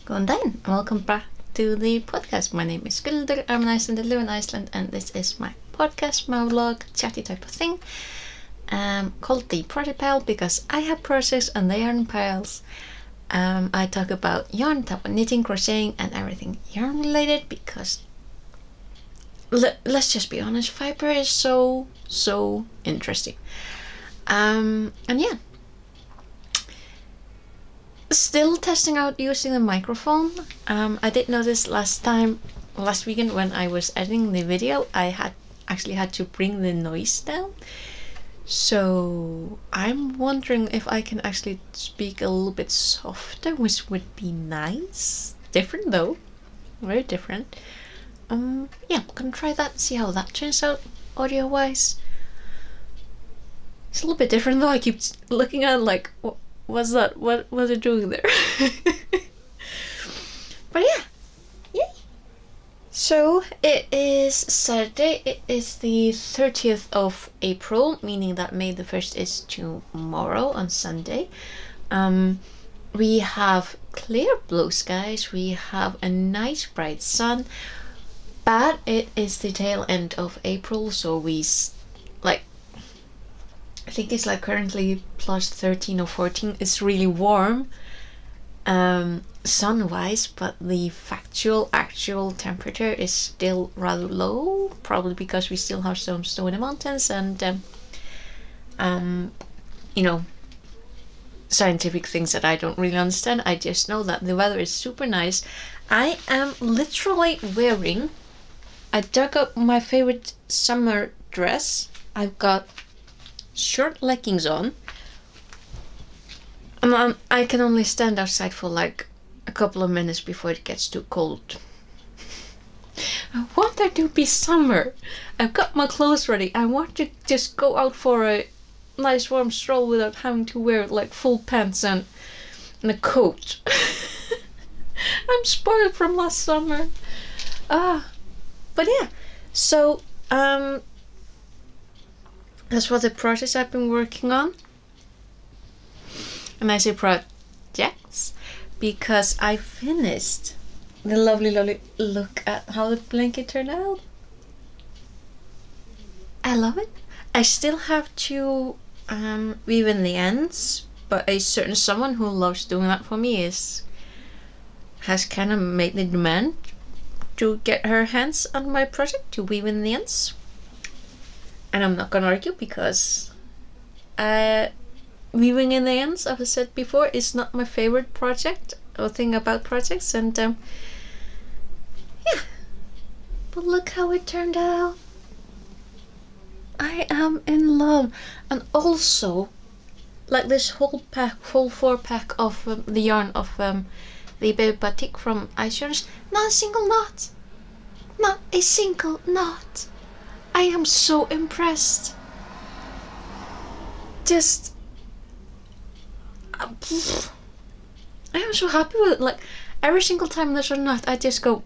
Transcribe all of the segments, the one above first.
Góðan daginn, and welcome back to the podcast. My name is Gildur, I'm an Icelander, live in Iceland, and this is my podcast, my vlog, chatty type of thing, called the Project Pile because I have projects and they are in piles. I talk about yarn, talk about knitting, crocheting, and everything yarn related because let's just be honest, fiber is so interesting. And yeah. Still testing out using the microphone. I did notice last weekend when I was editing the video, I actually had to bring the noise down. So I'm wondering if I can actually speak a little bit softer, which would be nice. Different though, very different. Yeah, I'm gonna try that, see how that turns out audio wise. It's a little bit different though. I keep looking at it like, what's that? What was it doing there? But yeah, yay! So it is Saturday. It is the 30th of April, meaning that May the 1st is tomorrow on Sunday. We have clear blue skies. We have a nice bright sun. But it is the tail end of April, so I think it's like currently plus 13 or 14. It's really warm sun-wise, but the actual temperature is still rather low, probably because we still have some snow in the mountains and you know, scientific things that I don't really understand. I just know that the weather is super nice. I am literally wearing, I dug up my favorite summer dress. I've got short leggings on, and I can only stand outside for like a couple of minutes before it gets too cold. I want there to be summer. I've got my clothes ready. I want to just go out for a nice warm stroll without having to wear like full pants and a coat. I'm spoiled from last summer. But yeah, so that's what the projects I've been working on. And I say projects because I finished the lovely look at how the blanket turned out. I love it. I still have to weave in the ends, but a certain someone who loves doing that for me has kind of made the demand to get her hands on my project to weave in the ends. And I'm not gonna argue because weaving in the ends, as I said before, is not my favorite project or thing about projects. And yeah, but look how it turned out. I am in love. And also, like this whole 4-pack of the yarn of the Baby Batik from Ice Yarns, not a single knot. Not a single knot. I am so impressed. Just I am so happy with it. Like every single time there's a knot, I just go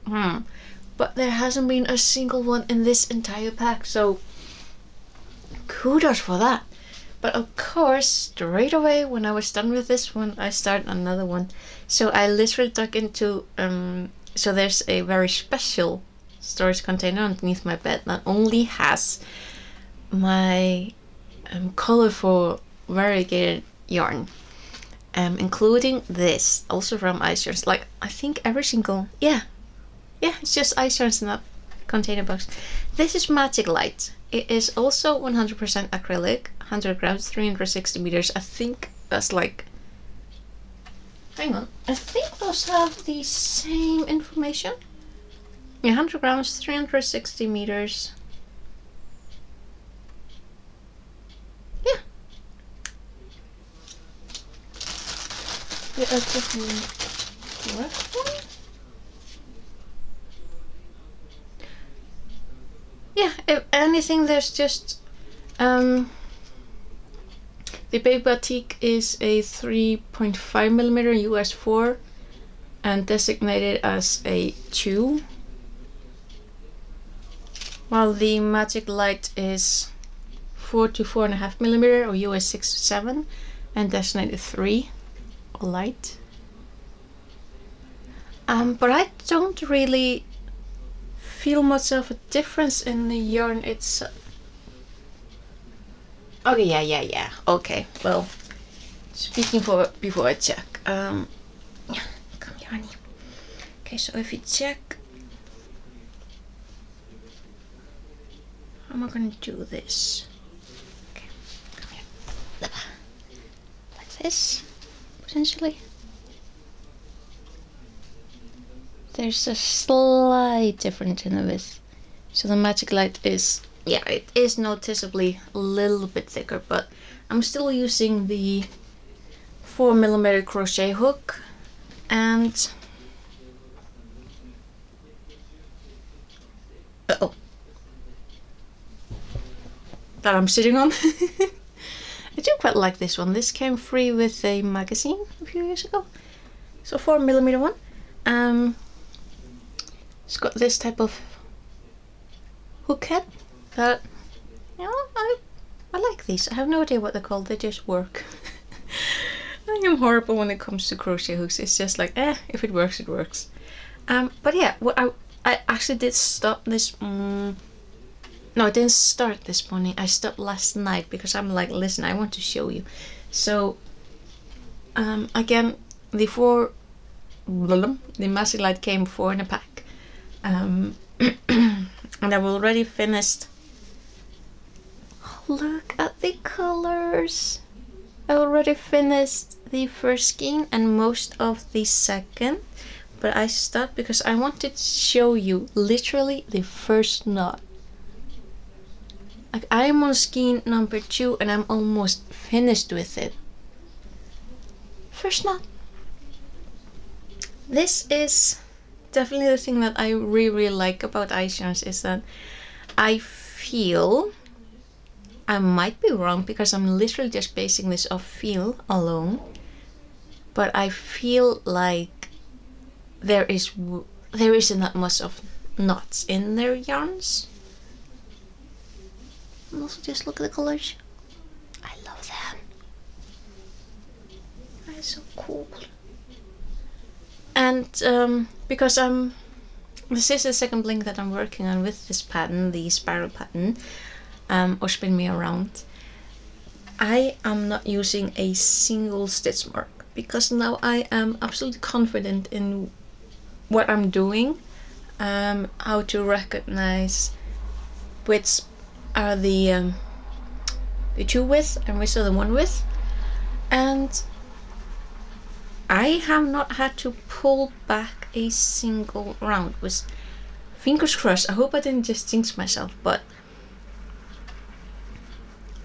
but there hasn't been a single one in this entire pack, so kudos for that. But of course, straight away when I was done with this one, I started another one. So I literally dug into so there's a very special storage container underneath my bed that only has my colorful variegated yarn, including this, also from Ice Yarns. Like I think every single, yeah, it's just Ice Yarns in that container box. This is Magic Light. It is also 100% acrylic, 100 grams, 360 meters. I think that's like, hang on, I think those have the same information. Yeah, 100 grams, 360 meters. Yeah. Yeah, that's definitely correct one. Yeah, if anything, there's just the Baby Batik is a 3.5 millimeter US 4 and designated as a 2. While the Magic Light is 4 to 4.5 millimeter or US 6 to 7 and designated 3 or light. But I don't really feel much of a difference in the yarn itself. Okay, yeah. Okay, well, speaking for before I check. Yeah, come here, honey. Okay, so if you check, how am I gonna do this? Okay, come here. Like this, potentially. There's a slight difference in the width. So the Magic Light is, yeah, it is noticeably a little bit thicker, but I'm still using the 4mm crochet hook, and that I'm sitting on. I do quite like this one. This came free with a magazine a few years ago. So 4mm one. It's got this type of hook head that, you know, I like these. I have no idea what they're called, they just work. I am horrible when it comes to crochet hooks. It's just like, if it works, it works. But yeah, what I actually did stop this, no, I didn't start this morning. I stopped last night because I'm like, listen, I want to show you. So, again, the Magic Light came 4 in a pack. And I've already finished. Oh, look at the colors. I already finished the first skein and most of the second, but I stopped because I wanted to show you literally the first knot. Like, I am on skein number 2 and I'm almost finished with it. First knot. This is definitely the thing that I really like about ice yarns, is that I feel, I might be wrong because I'm literally just basing this off feel alone, but I feel like there isn't that much of knots in their yarns. And also just look at the colors. I love them. That is so cool. And because this is the second bling that I'm working on with this pattern, the spiral pattern, or Spin Me Around, I am not using a single stitch mark because now I am absolutely confident in what I'm doing, how to recognize which are the 2 width and which are the 1 width, and I have not had to pull back a single round. With fingers crossed, I hope I didn't just jinx myself, but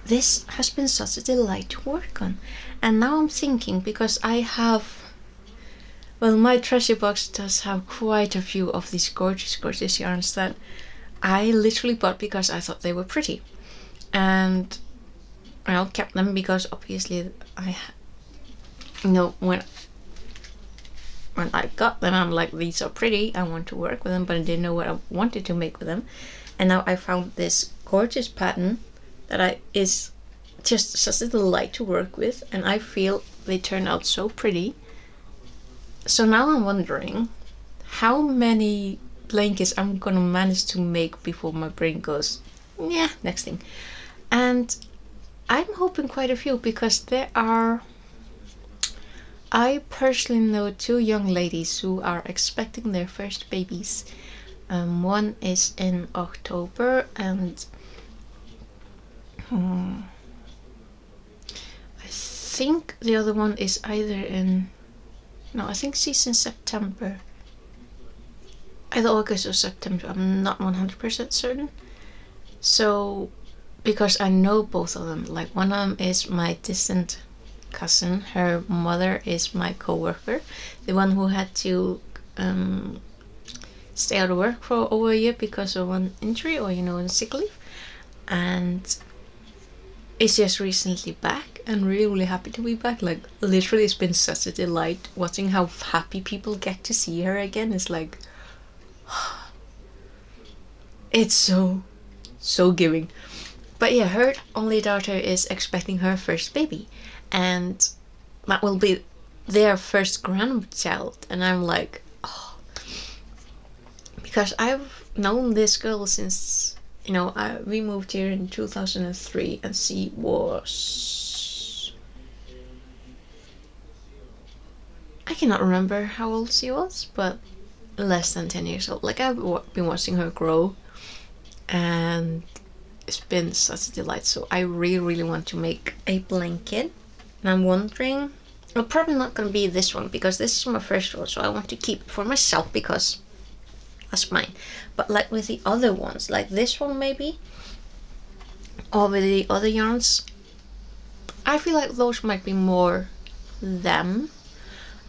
this has been such a delight to work on. And now I'm thinking, because I have, well, my treasure box does have quite a few of these gorgeous yarns that I literally bought because I thought they were pretty, and I kept them because obviously when I got them, I'm like, these are pretty, I want to work with them, but I didn't know what I wanted to make with them. And now I found this gorgeous pattern that is just such a delight to work with, and I feel they turn out so pretty. So now I'm wondering how many blankets I'm gonna manage to make before my brain goes, yeah, next thing. And I'm hoping quite a few, because I personally know 2 young ladies who are expecting their first babies. One is in October, and I think the other one is either in, no, I think she's in September. Either August or September, I'm not 100% certain. So, because I know both of them, like one of them is my distant cousin, her mother is my co-worker, the one who had to stay out of work for over a year because of an injury, or in sick leave, and is just recently back and really happy to be back. Like, literally it's been such a delight watching how happy people get to see her again. It's like, it's so giving. But yeah, her only daughter is expecting her first baby, and that will be their first grandchild, and I'm like, oh, because I've known this girl since, you know, we moved here in 2003, and she was, I cannot remember how old she was, but less than 10 years old. Like, I've been watching her grow, and it's been such a delight. So I really want to make a blanket, and I'm wondering, well, probably not gonna be this one because this is my first one, so I want to keep it for myself because that's mine. But like with the other ones, like this one maybe, or with the other yarns, I feel like those might be more them.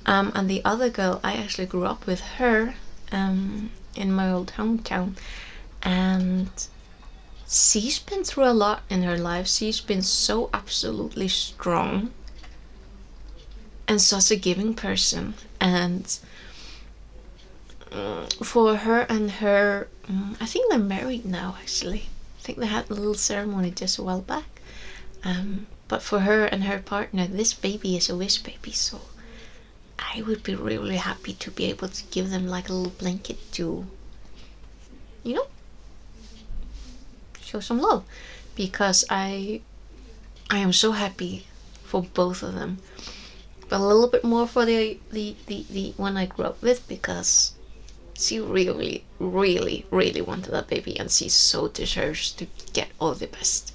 And the other girl, I actually grew up with her in my old hometown, and she's been through a lot in her life. She's been so absolutely strong and such a giving person, and for her and her, I think they're married now actually. I think they had a little ceremony just a while back. But for her and her partner, this baby is a wish baby, so I would be really happy to be able to give them like a little blanket to, you know, show some love, because I am so happy for both of them, but a little bit more for the one I grew up with, because she really wanted that baby, and she so deserves to get all the best.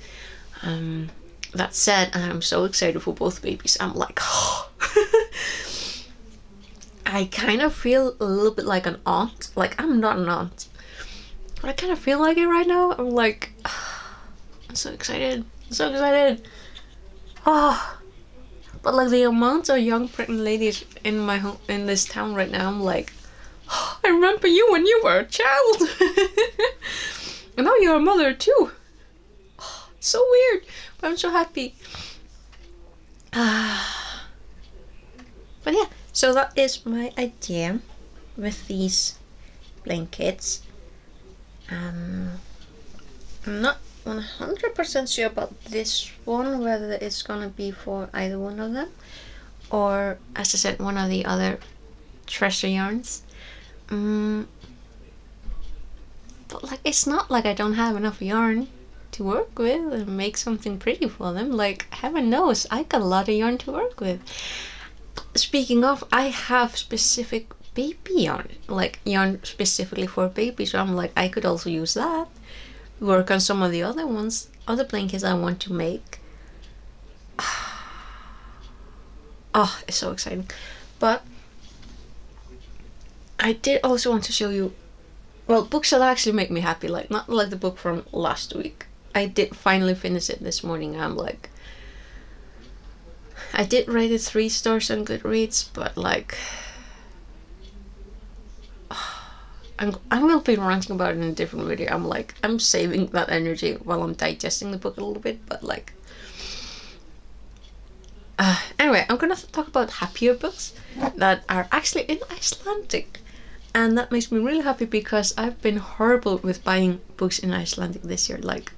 That said, I'm so excited for both babies. I'm like, oh. I kind of feel a little bit like an aunt. Like, I'm not an aunt, but I kind of feel like it right now. I'm like, I'm so excited. I'm so excited. Oh, but like the amount of young pregnant ladies in my home, in this town right now, I'm like, oh, I remember you when you were a child. And now you're a mother too. Oh, so weird, but I'm so happy. But yeah, so that is my idea with these blankets. I'm not 100% sure about this one, whether it's gonna be for either one of them, or as I said, one of the other treasure yarns. But like, it's not like I don't have enough yarn to work with and make something pretty for them. Like, heaven knows I got a lot of yarn to work with. Speaking of, I have specific baby yarn, like yarn specifically for babies, so I'm like, I could also use that, work on some of the other ones, other blankets I want to make. Oh, it's so exciting. But I did also want to show you, well, books that actually make me happy, like not like the book from last week. I did finally finish it this morning. I'm like, I did rate it 3 stars on Goodreads, but like, I will be ranting about it in a different video. I'm like, I'm saving that energy while I'm digesting the book a little bit, but like, anyway, I'm gonna talk about happier books that are actually in Icelandic, and that makes me really happy because I've been horrible with buying books in Icelandic this year. Like,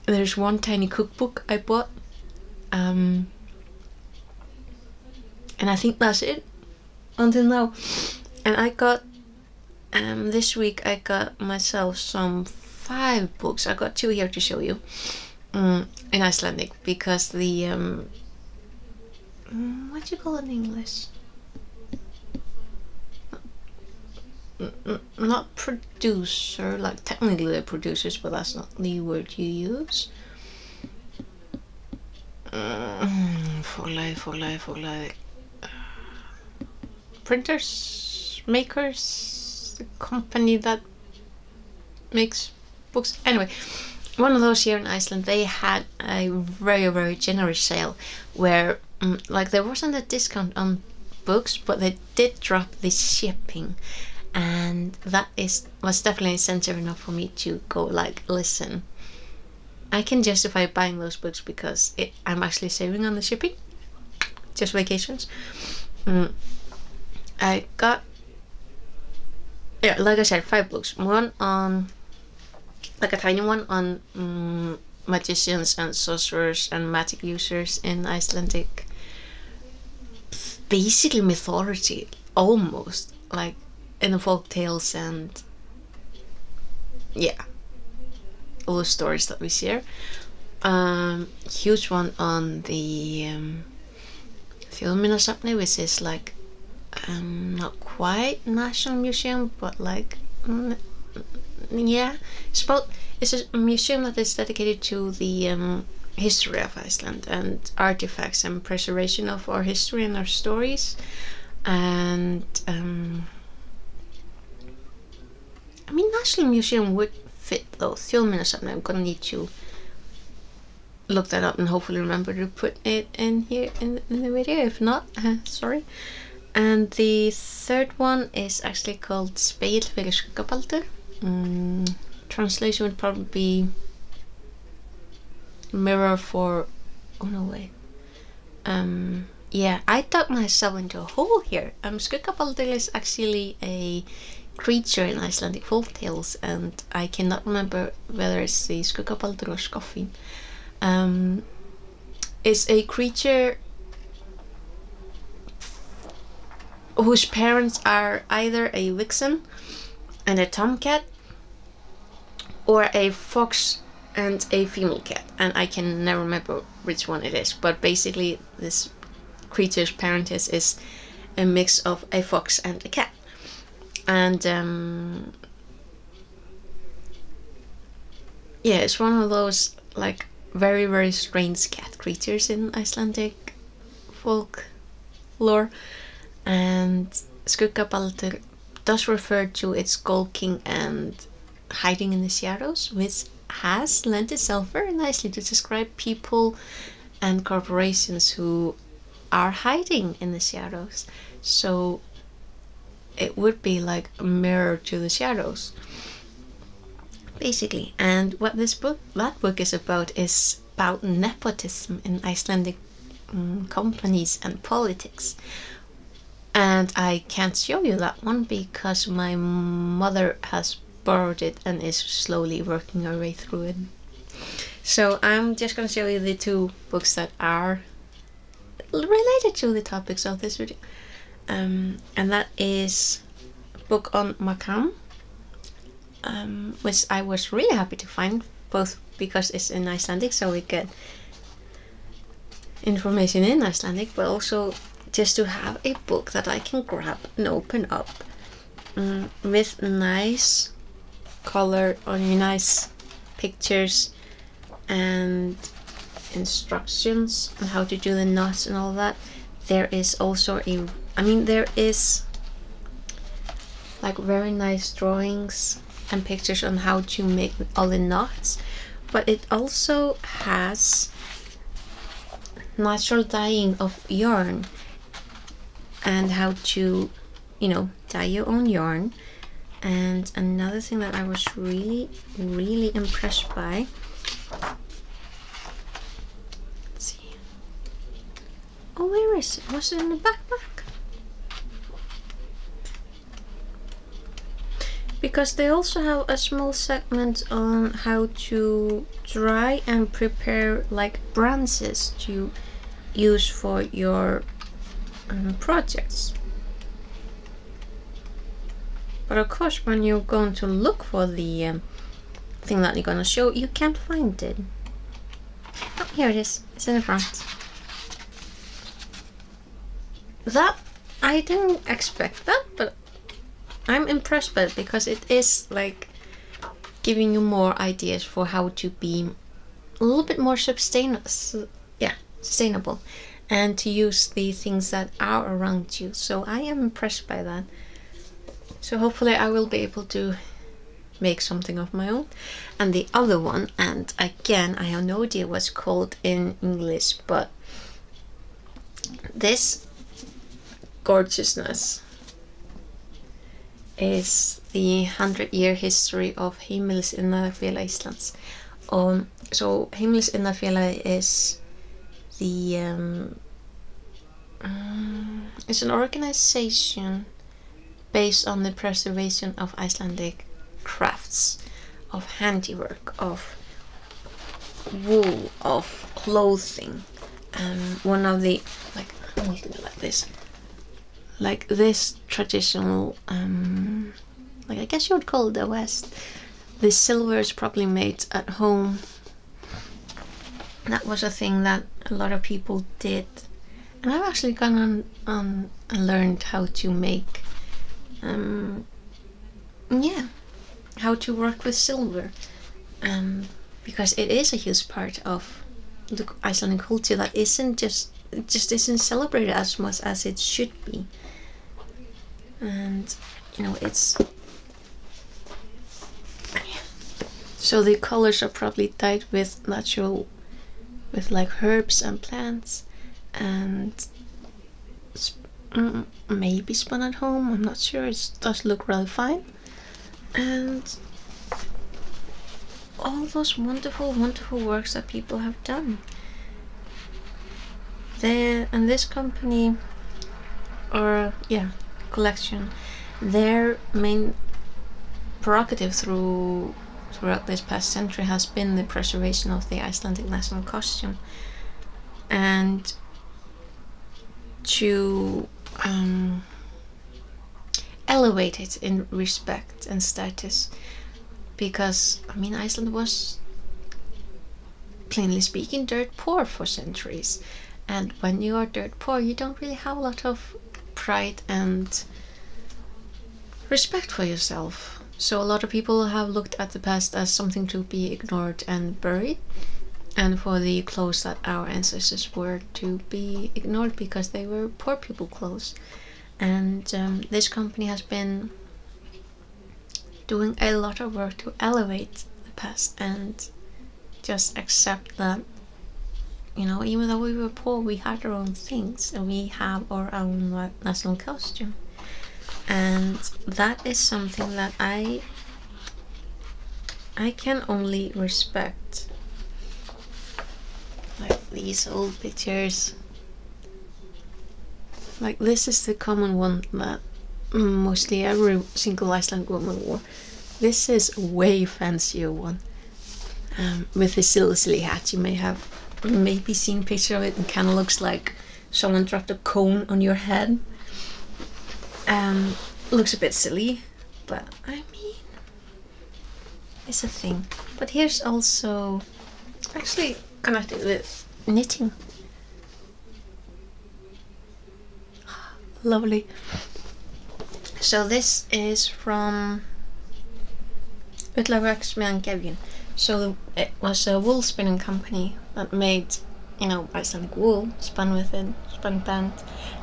there's one tiny cookbook I bought, and I think that's it until now. And I got, this week I got myself some 5 books. I got 2 here to show you, in Icelandic, because the, what do you call it in English? Not producer, like technically they're producers, but that's not the word you use. Forlag. Printers, makers, the company that makes books. Anyway, one of those here in Iceland, they had a very generous sale where like there wasn't a discount on books, but they did drop the shipping, and that was definitely incentive enough for me to go like, listen, I can justify buying those books because I'm actually saving on the shipping. Just vacations. I got, yeah, like I said, 5 books. One on, like a tiny one on magicians and sorcerers and magic users in Icelandic, basically mythology, almost like in the folk tales and yeah, all the stories that we share. Huge one on the Þjóðminjasafni, which is like not quite National Museum, but like yeah, it's a museum that is dedicated to the history of Iceland and artifacts and preservation of our history and our stories. And I mean, National Museum would fit though. Þjóðminjasafni, I'm gonna need to look that up and hopefully remember to put it in here in the video. If not, sorry. And the third one is actually called Spegill fyrir Skuggabaldur. Translation would probably be mirror for, oh no wait, yeah, I dug myself into a hole here. Skuggabaldur is actually a creature in Icelandic folk tales, and I cannot remember whether it's the Skuggabaldur or Skoffin. Is a creature whose parents are either a vixen and a tomcat, or a fox and a female cat, and I can never remember which one it is. But basically, this creature's parent is a mix of a fox and a cat, and yeah, it's one of those like very, very strange cat creatures in Icelandic folk lore. And Skuggabaldur does refer to its skulking and hiding in the shadows, which has lent itself very nicely to describe people and corporations who are hiding in the shadows. So it would be like a mirror to the shadows, basically. And what that book is about nepotism in Icelandic companies and politics. And I can't show you that one because my mother has borrowed it and is slowly working her way through it. So I'm just gonna show you the two books that are related to the topics of this video. And that is a book on Makam, which I was really happy to find, both because it's in Icelandic, so we get information in Icelandic, but also just to have a book that I can grab and open up with nice color, or nice pictures and instructions on how to do the knots and all that. There is also there is like very nice drawings and pictures on how to make all the knots, but it also has natural dyeing of yarn and how to, dye your own yarn. And another thing that I was really, really impressed by, let's see, oh, where is it? Was it in the backpack? Because they also have a small segment on how to dry and prepare like branches to use for your projects. But of course, when you're going to look for the thing that you're going to show, you can't find it. Oh, here it is. It's in the front. That, I didn't expect that, but I'm impressed by it because it is like giving you more ideas for how to be a little bit more sustainable and to use the things that are around you. So I am impressed by that. So hopefully I will be able to make something of my own. And the other one, and again I have no idea what's called in English, but this gorgeousness is the 100-year history of Heimilisiðnaðarfélag Íslands. So Heimilisiðnaðarfélag is the it's an organization based on the preservation of Icelandic crafts, of handiwork, of wool, of clothing. One of the, like, I will do it like this. Like this traditional, like I guess you would call it the West, the silver is probably made at home. That was a thing that a lot of people did, and I've actually gone on and learned how to make how to work with silver, because it is a huge part of the Icelandic culture that just isn't celebrated as much as it should be. And it's so the colors are probably dyed with natural, with like herbs and plants, and maybe spun at home. I'm not sure. It does look really fine. And all those wonderful works that people have done. And this company, or collection, their main prerogative throughout this past century has been the preservation of the Icelandic national costume, and to elevate it in respect and status, because Iceland was, plainly speaking, dirt poor for centuries, and when you are dirt poor you don't really have a lot of pride and respect for yourself. So a lot of people have looked at the past as something to be ignored and buried, and for the clothes that our ancestors wore to be ignored because they were poor people clothes. And this company has been doing a lot of work to elevate the past and just accept that, even though we were poor, we had our own things and we have our own national costume. And that is something that I can only respect. Like these old pictures, like this is the common one that mostly every single Icelandic woman wore. This is a way fancier one, with the silly hat. You may have maybe seen a picture of it, and kind of looks like someone dropped a cone on your head. Looks a bit silly, but it's a thing. But here's also actually connected with knitting. Lovely. So this is from Ullaverksmiðjan Gefjun. So it was a wool spinning company that made, Icelandic wool, spun band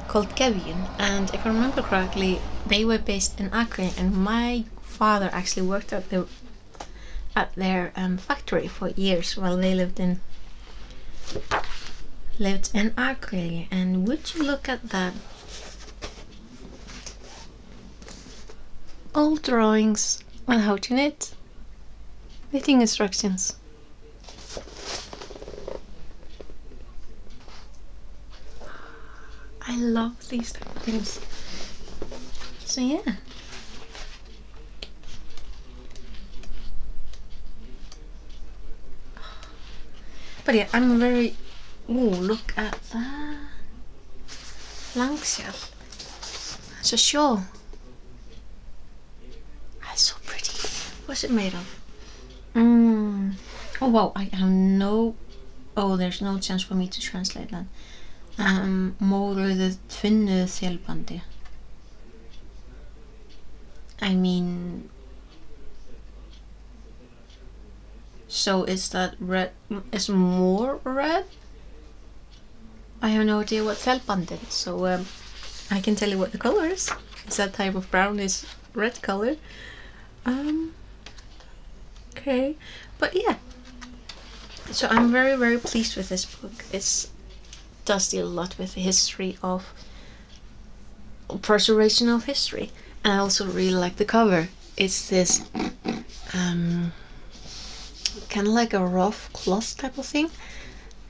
called Gefjun. And if I remember correctly, they were based in Akureyri, and my father actually worked at their factory for years while they lived in Akureyri. And would you look at that? Old drawings on how to knit. Knitting instructions. I love these type of things. So yeah. But yeah, I'm very... Ooh, look at that. Langsjál. It's a shawl. That's so pretty. What's it made of? Oh wow, I have no... Oh, there's no chance for me to translate that. Móruðu tvinnu þélbandi. So is that red? Is more red? I have no idea what þélbandi is, so I can tell you what the color is. It's that type of brownish red color. Okay, but yeah. So I'm very, very pleased with this book. It does deal a lot with the history of preservation of history, and I also really like the cover. It's this kind of like a rough cloth type of thing,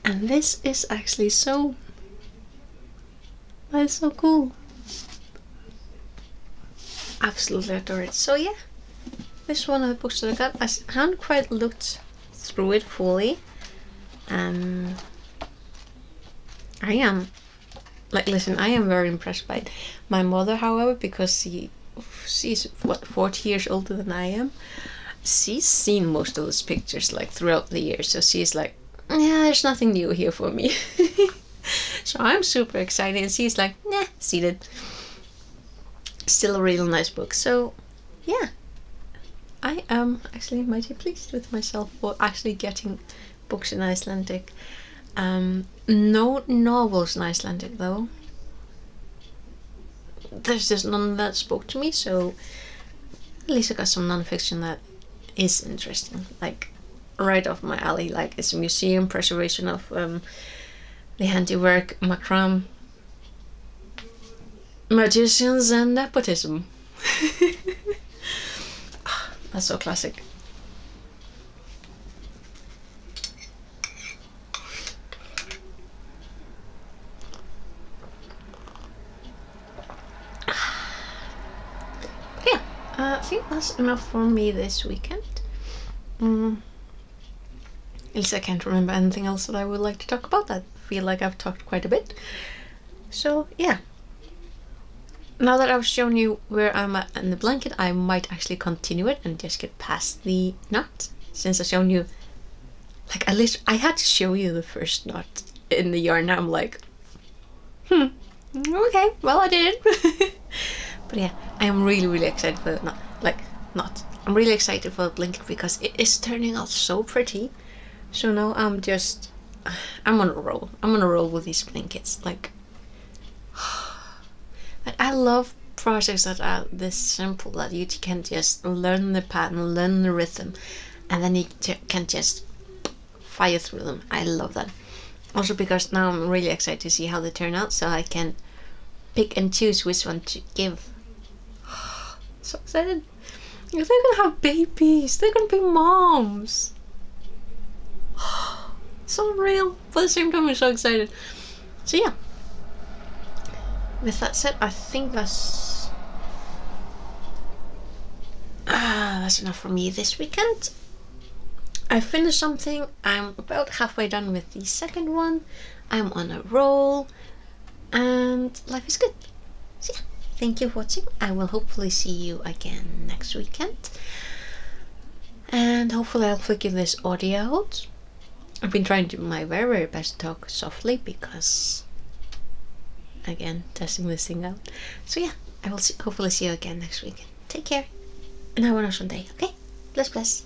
and this is actually so... That is so cool. Absolutely adore it. So yeah, this is one of the books that I got. I haven't quite looked through it fully. I am very impressed by it. My mother, however, because she's what, 40 years older than I am, she's seen most of those pictures like throughout the years, so she's like, yeah, there's nothing new here for me. So I'm super excited, and she's like, nah, seated. Still a real nice book. So yeah, I am actually mighty pleased with myself for actually getting books in Icelandic. No novels in Icelandic though. There's just none that spoke to me, so at least I got some non-fiction that is interesting, like right off my alley. Like it's a museum preservation of the handiwork, macram, magicians, and nepotism. That's so classic. Yeah, I think that's enough for me this weekend. At least I can't remember anything else that I would like to talk about. I feel like I've talked quite a bit. So yeah, now that I've shown you where I'm at in the blanket, I might actually continue it and just get past the knot. Since I've shown you, like at least I had to show you the first knot in the yarn. Now I'm like, okay, well I did. But yeah, I am really excited for the knot. I'm really excited for the blanket because it is turning out so pretty. So now I'm on a roll. I'm on a roll with these blankets. Like I love projects that are this simple, that you can just learn the pattern, learn the rhythm, and then you can just fire through them. I love that. Also because now I'm really excited to see how they turn out, so I can pick and choose which one to give. So excited. They're gonna have babies. They're gonna be moms. So real, but at the same time I'm so excited. So yeah, with that said, I think that's enough for me this weekend. I finished something. I'm about halfway done with the second one. I'm on a roll and life is good. So yeah, thank you for watching. I will hopefully see you again next weekend, and hopefully I'll figure this audio out. I've been trying to do my very best to talk softly because, again, testing this thing out. So yeah, I will hopefully see you again next week. Take care and have an awesome day, okay? Bless.